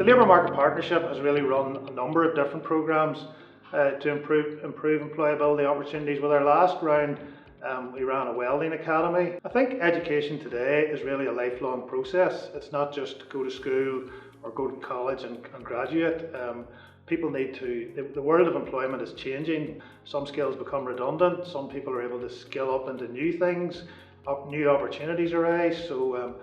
The Labour Market Partnership has really run a number of different programmes to improve employability opportunities. With our last round, we ran a welding academy. I think education today is really a lifelong process. It's not just go to school or go to college and graduate. People need to, the world of employment is changing. Some skills become redundant. Some people are able to skill up into new things. New opportunities arise. So,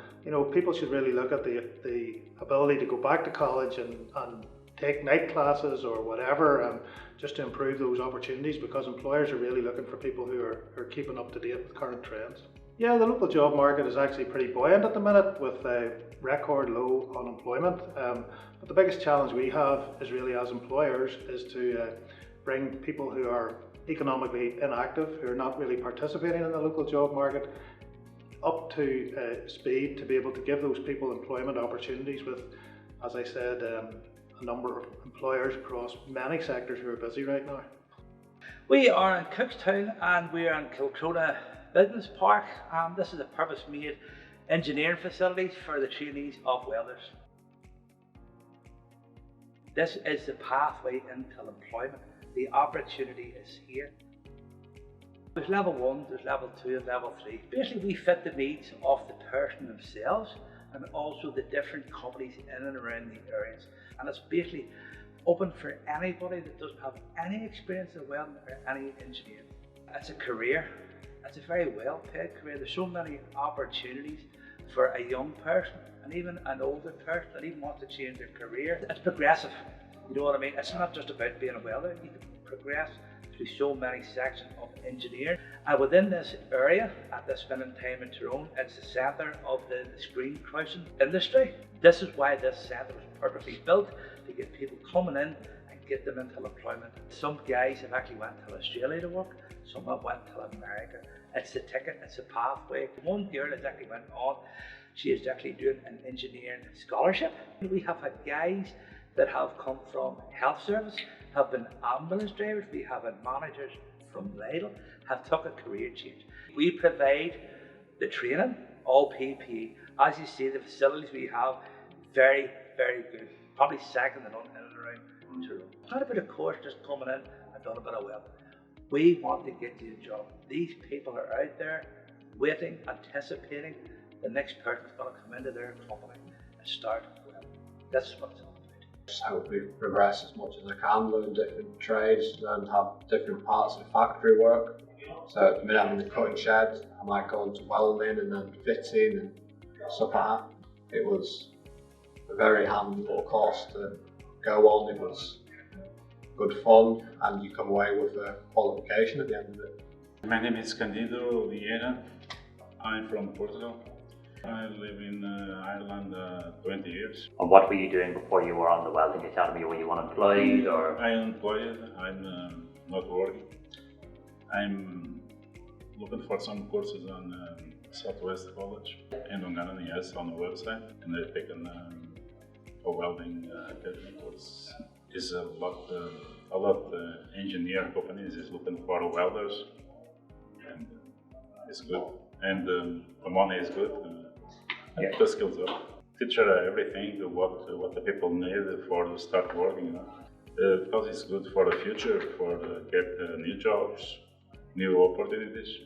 people should really look at the ability to go back to college and take night classes or whatever, just to improve those opportunities, because employers are really looking for people who are keeping up to date with current trends. Yeah, the local job market is actually pretty buoyant at the minute with record low unemployment. But the biggest challenge we have is really as employers is to bring people who are economically inactive, who are not really participating in the local job market, up to speed to be able to give those people employment opportunities with, as I said, a number of employers across many sectors who are busy right now. We are in Cookstown and we are in Kilcrona Business Park. This is a purpose-made engineering facility for the trainees of welders. This is the pathway into employment. The opportunity is here. There's level 1, there's level 2 and level 3. Basically we fit the needs of the person themselves and also the different companies in and around the areas. And it's basically open for anybody that doesn't have any experience in welding or any engineering. It's a career. It's a very well paid career. There's so many opportunities for a young person and even an older person that even wants to change their career. It's progressive, you know what I mean? It's not just about being a welder. You can progress through so many sections of engineering. And within this area, at this minute in time in Tyrone, it's the centre of the screen crushing industry. This is why this centre was purposely built, to get people coming in and get them into employment. Some guys have actually went to Australia to work, some have went to America. It's the ticket, it's a pathway. One girl has actually went on, she is actually doing an engineering scholarship. We have had guys that have come from health service, have been ambulance drivers, we have had managers from Lidl, have took a career change. We provide the training, all PPE. As you see, the facilities we have, very, very good. Probably second to none in and around Tyrone. Not a bit of course just coming in and done a bit of welding. We want to get you a job. These people are out there waiting, anticipating the next person's going to come into their company and start welding. That's what it's all about. Just help me progress as much as I can, learn different trades, learn to have different parts of factory work. So at the minute I'm in the cutting shed, I might go into welding and then fitting and stuff like that. It was a very hands-on course to go on. It was good fun and you come away with a qualification at the end of it. My name is Candido Vieira. I'm from Portugal. I live in Ireland 20 years. And what were you doing before you were on the welding academy? Were you unemployed or? I'm unemployed. I'm not working. I'm looking for some courses on Southwest College and on Ghana, yes, on the website. And I've taken a welding academy course. Is a lot engineer companies is looking for welders, and it's good. And the money is good. The skills are. Teach everything what the people need for to start working. Because it's good for the future, for get new jobs, new opportunities.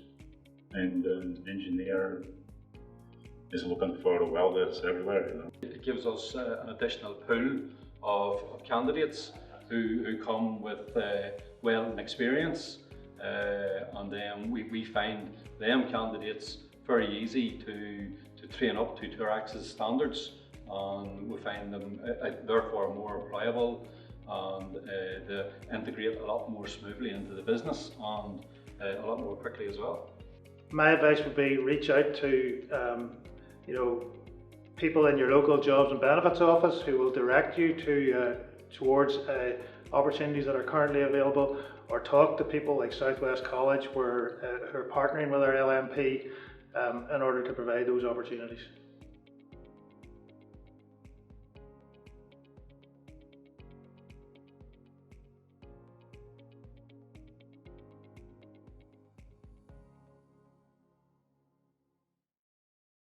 And engineer is looking for welders everywhere. It gives us an additional pool of candidates who come with welding experience, and then we find them candidates very easy to train up to Turex's standards, and we find them therefore more employable and they integrate a lot more smoothly into the business and a lot more quickly as well. My advice would be reach out to people in your local jobs and benefits office who will direct you towards opportunities that are currently available, or talk to people like Southwest College who are partnering with our LMP in order to provide those opportunities.